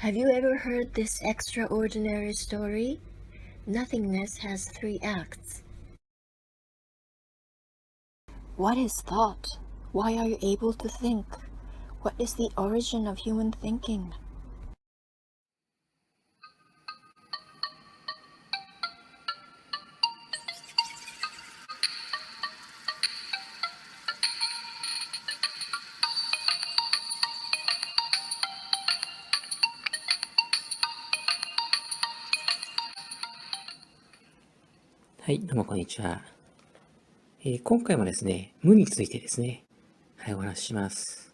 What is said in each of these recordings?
Have you ever heard this extraordinary story? Nothingness has 3 acts. What is thought? Why are you able to think? What is the origin of human thinking?はい、どうもこんにちは。今回もですね、無についてですね、はい、お話しします。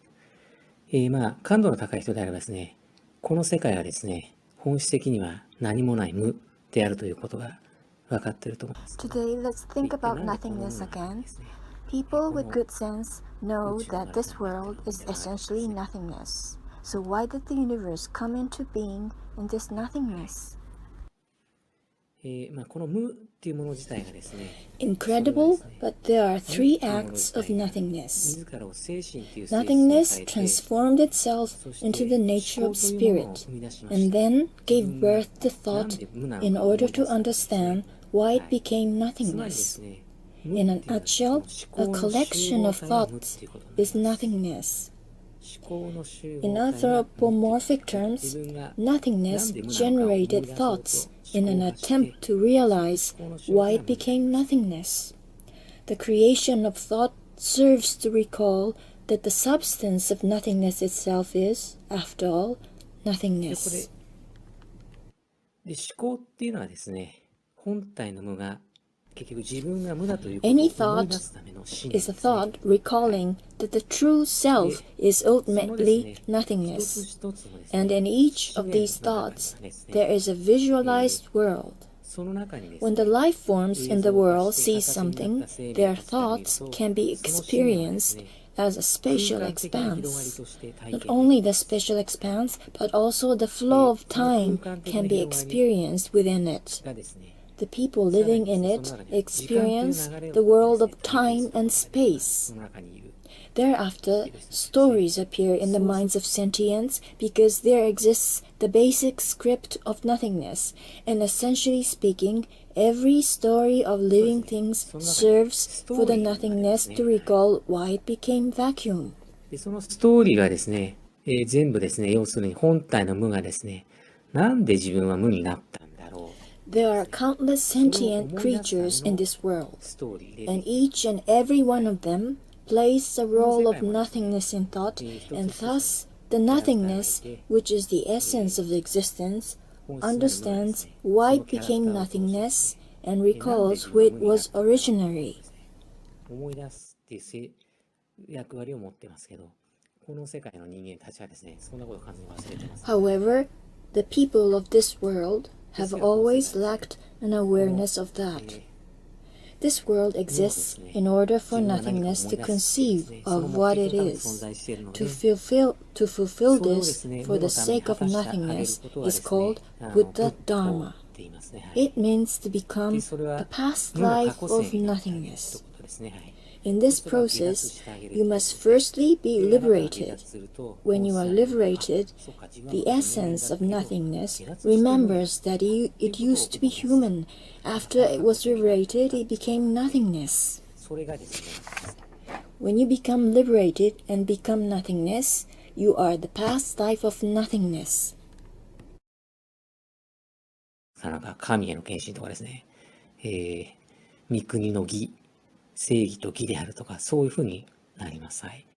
感度の高い人であればですね、この世界はですね、本質的には何もない無であるということが分かっていると思います。Today, let's think about nothingness again. People with good sense know that this world is essentially nothingness. So why did the universe come into being in this nothingness? この無っていうもの自体がですね、Incredible, but there are 3 acts of nothingness. Nothingness transformed itself into the nature of spirit, and then gave birth to thought in order to understand why it became nothingness. In a nutshell, a collection of thoughts is nothingness. In anthropomorphic terms, nothingness generated thoughts in an attempt to realize why it became nothingness. The creation of thought serves to recall that the substance of nothingness itself is, after all, nothingness. で、思考っていうのはですね、本体の無が結局自分が無だということを Any 思い thought 出すための心 is で a すね。 thought recalling that the true self is ultimately nothingness. And in each of these thoughts, there is a visualized world. その中にです When ね、 the life forms in the world see something, their thoughts can be experienced as a spatial expanse. Not only the spatial expanse, but also the flow of time can be experienced within it. がですね、 The people living in it experience the world of time and そ space. の中にいる。 Thereafter, stories appear in the minds of sentients because there exists the basic script of nothingness, and essentially speaking, every story of living things serves for the nothingness to recall why it became vacuum. で、そのストーリーがですね、全部ですね、要するに本体の無がですね、なんで自分は無になったんだろう。 There are countless sentient creatures in this world, ストーリーで、 and each and every one of them plays the role of nothingness in thought, and thus the nothingness, which is the essence of existence, understands why it became nothingness and recalls who it was originally. 思い出すっていう役割を持ってますけど、この世界の人間たちはですね、そんなこと完全に忘れてます。 However, the people of this world have always lacked an awareness of that. This world exists in order for nothingness to conceive of what it is. To fulfill this for the sake of nothingness is called Buddha Dharma. It means to become the past life of nothingness. In this process, you must firstly be liberated. When you are liberated, the essence of nothingness remembers that it used to be human. After it was liberated, it became nothingness. それがですね、 When you become liberated and become nothingness, you are the past life of nothingness. なんか神への献身とかですね、御国の義、正義と義であるとか、そういうふうになります。はい。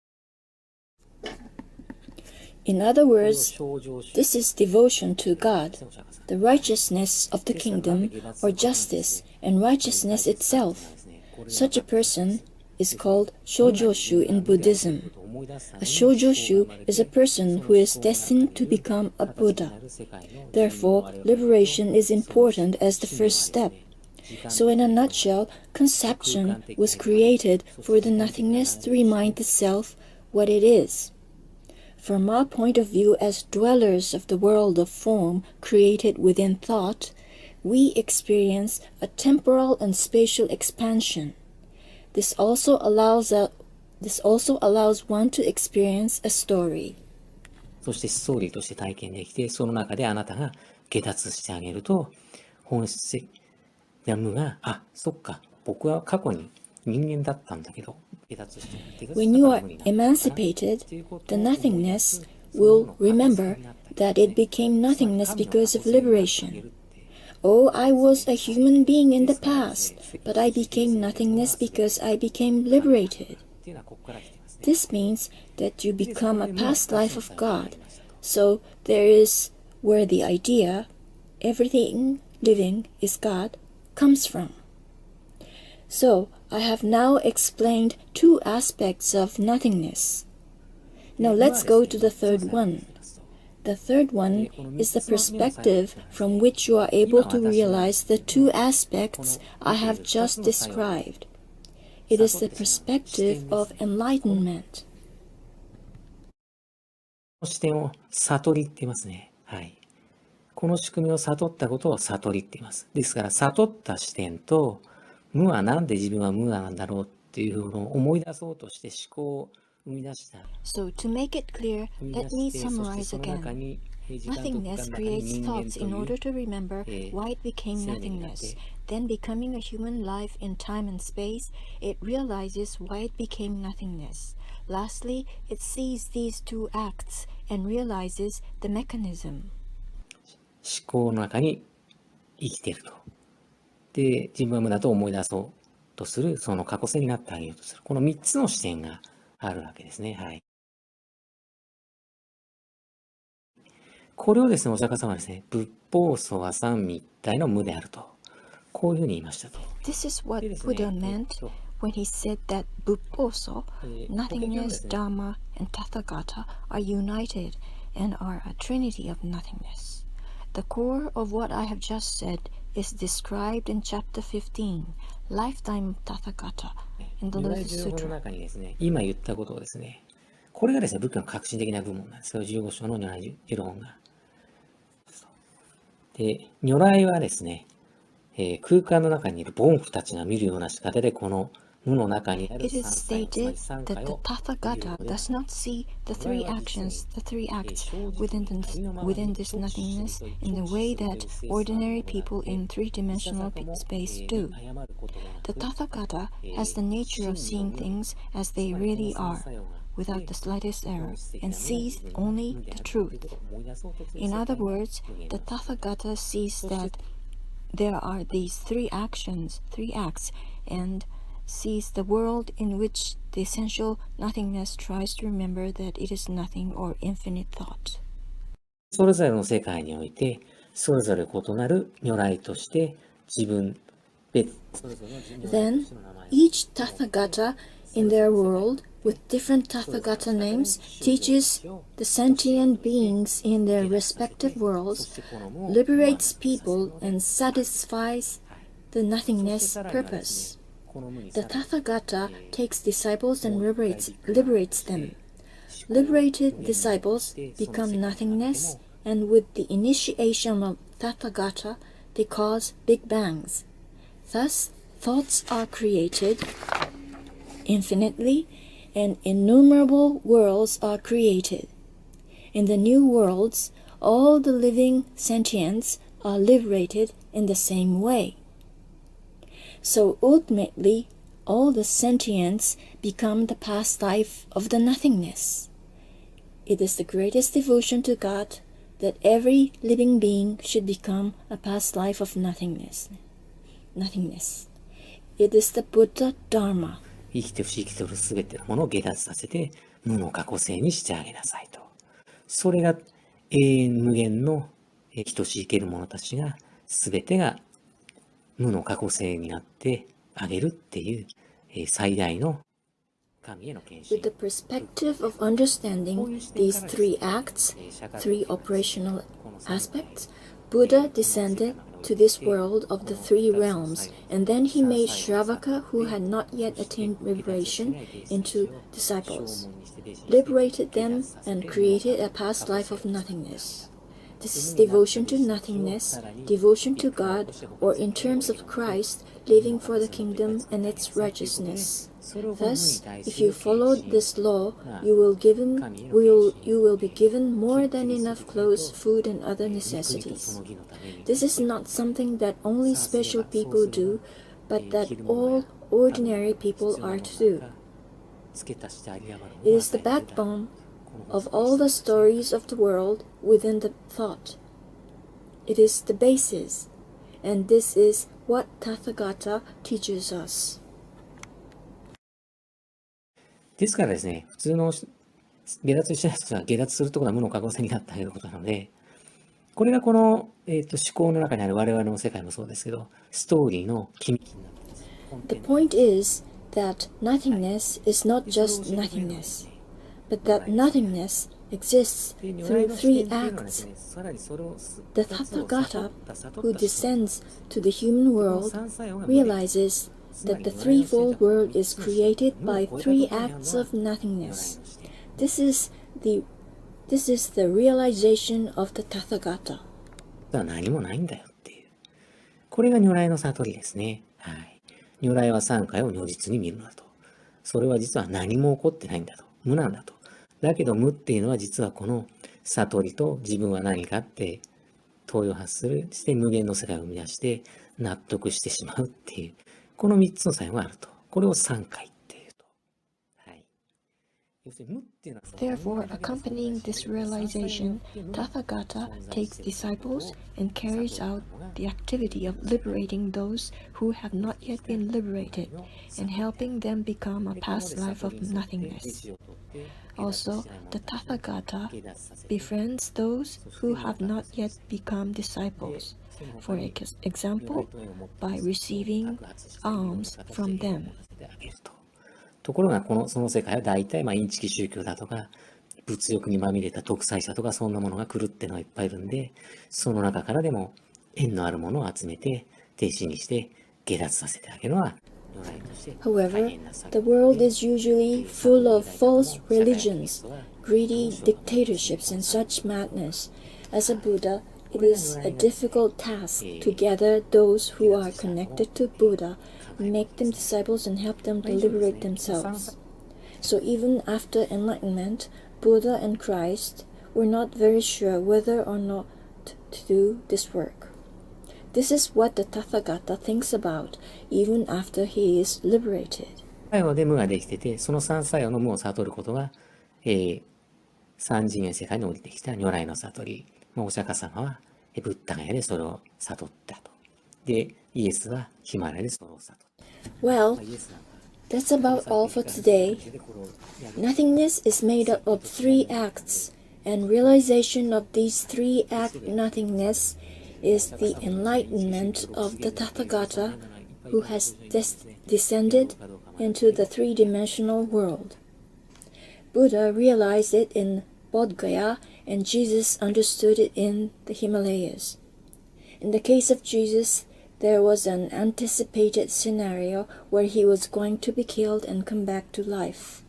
In other words, 症状主義 this is devotion to God, the righteousness of the kingdom, or justice and righteousness itself. Such a person is called Shōjōshu in Buddhism. A Shōjōshu is a person who is destined to become a Buddha. Therefore, liberation is important as the first step. So in a nutshell, conception was created for the nothingness to remind the self what it is. From our point of view as dwellers of the world of form created within thought, we experience a temporal and spatial expansion. This also allows one to experience a story. そしてストーリーとして体験できて、その中であなたが下脱してあげると、本質的な無が、あ、そっか、僕は過去に人間だったんだけど、下脱して、When you are emancipated, the nothingness will remember that it became nothingness because of liberation. Oh, I was a human being in the past, but I became nothingness because I became liberated. This means that you become a past life of God. So there is where the idea, everything living is God, comes from. So I have now explained two aspects of nothingness. Now let's go to the third one. The third one is the perspective from which you are able to realize the two aspects I have just described. It is the perspective of enlightenment. この視点を悟りって言いますね。はい。この仕組みを悟ったことを悟りって言います。ですから、悟った視点と、無はなんで自分は無なんだろうっていうのを思い出そうとして思考を生み出した。So to make it clear, let me summarize again. Nothingness creates thoughts in order to remember why it became nothingness. Then becoming a human life in time and space, it realizes why it became nothingness. Lastly, it sees these two acts and realizes the mechanism. 思考の中に生きていると。で、自分は無だと思い出そうとする、その過去性になってあげようとする。この3つの視点があるわけですね。はい。これをですね、お釈迦様はですね、仏法僧和三密体の無であると。こういうふうに言いましたと。This is what Buddha meant when he said that Bupposo, nothingness, Dharma, and Tathagata are united and are a trinity of nothingness. The core of what I have just said is described in chapter 15, Lifetime Tathagata, in the Lotus 15章の Sutra. 中にですね、今言ったことをですね、これがですね、仏教の革新的な部門なんですよ。15章の如来受論が。で、如来はですね、空間の中にいる凡夫たちが見るような仕方で、この無の中にある It is 三界、 stated 三 that 界 the を Tathagata does not see the three actions, the three acts within this nothingness in the way that ordinary people in three-dimensional space do. The Tathagata has the nature of seeing things as they really are, without the slightest error, and sees only the truth. In other words, the Tathagata sees that there are these three actions, three acts, and sees the world in which the essential nothingness tries to remember that it is nothing or infinite thought. それぞれの世界において、それぞれ異なる如来として自分で、Then, each Tathagata in their world, with different Tathagata names, teaches the sentient beings in their respective worlds, liberates people, and satisfies the nothingness purpose. The Tathagata takes disciples and liberates them. Liberated disciples become nothingness, and with the initiation of Tathagata, they cause big bangs. Thus, thoughts are created infinitely, and innumerable worlds are created. In the new worlds, all the living sentients are liberated in the same way. So ultimately, all the sentients become the past life of the nothingness. It is the greatest devotion to God that every living being should become a past life of nothingness. It is the Buddha Dharma. 生きて不思議とする全てのものを下脱させて、無の過去性にしてあげなさいと。それが永遠無限の等しいける者たちが、全てが無の過去性になってあげるっていう最大の神への献身。 With the perspective of understanding these three acts, three operational aspects, Buddha descended to this world of the three realms, and then he made Shravaka, who had not yet attained liberation, into disciples, liberated them, and created a past life of nothingness. This is devotion to nothingness, devotion to God, or in terms of Christ, living for the kingdom and its righteousness. Thus, if you follow this law, you will be given more than enough clothes, food, and other necessities. This is not something that only special people do, but that all ordinary people are to do. It is the backbone of all the stories of the world within the thought. It is the basis, and this is what Tathagata teaches us. ですからですね、普通の下脱しない人は下脱するところは無の可能性になったということなので、これがこの、思考の中にある我々の世界もそうですけど、ストーリーの機密になっています。The point is that nothingness is not just nothingness, but that nothingness exists through three acts. The Tathagata, who descends to the human world, realizes that the threefold world is created by three acts of nothingness. This is the realization of the Tathagata. 何もないんだよっていう。これが如来の悟りですね。はい。如来は三界を如実に見るのだと。それは実は何も起こってないんだと。無なんだと。だけど無っていうのは実はこの悟りと自分は何かって問いを発する。して無限の世界を生み出して納得してしまうっていう。この三つの作用があると。これを三界っていうと。はい。Therefore, accompanying this realization, Tathagata takes disciples and carries out the activity of liberating those who have not yet been liberated and helping them become a past life of nothingness. Also, the Tathagata befriends those who have not yet become disciples, for example, by receiving alms from them. ところがその世界は大体インチキ宗教だとか物欲にまみれた独裁者とかそんなものが来るっていうのがいっぱいいるんで、その中からでも縁のあるものを集めて停止にして下脱させてあげるのは。However, the world is usually full of false religions, greedy dictatorships, and such madness. As a Buddha, it is a difficult task to gather those who are connected to Buddha, make them disciples, and help them to liberate themselves. So even after enlightenment, Buddha and Christ were not very sure whether or not to do this work. This is what the Tathagata thinks about even after he is liberated. 作用で無ができてて、その三作用の無を悟ることが、三次元世界に降りてきた如来の悟り。お釈迦様はブッダガヤでそれを悟ったと。で、イエスはヒマラヤでそれを悟った。Well, that's about all for today. Nothingness is made up of three acts, and realization of these three act nothingness is the enlightenment of the Tathagata who has descended into the three-dimensional world. Buddha realized it in Bodh Gaya, and Jesus understood it in the Himalayas. In the case of Jesus, there was an anticipated scenario where he was going to be killed and come back to life.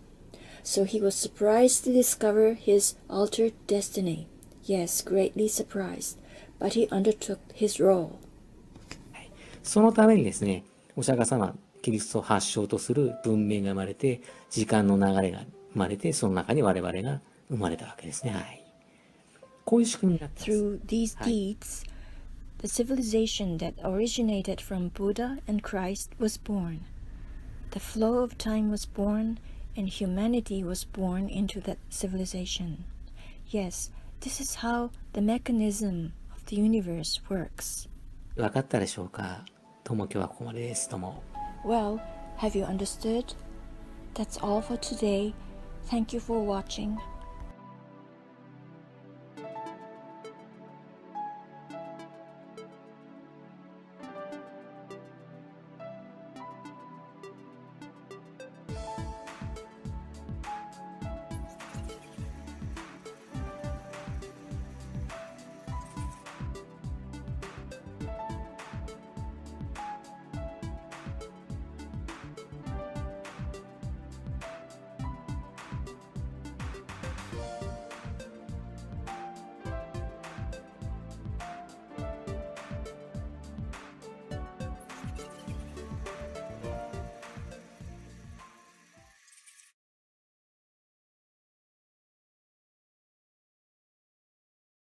So he was surprised to discover his altered destiny. Yes, greatly surprised. But he undertook his role. そのためにですね、お釈迦様、キリストを発祥とする文明が生まれて、時間の流れが生まれて、その中に我々が生まれたわけですね。はい。こういう仕組みになっています。Through these deeds, the civilization that originated from Buddha and Christ was born. The flow of time was born, and humanity was born into that civilization. Yes, this is how the mechanism the universe works. 分かったでしょうか？とも今日はここまでです。とも。Well, have you understood? That's all for today. Thank you for watching.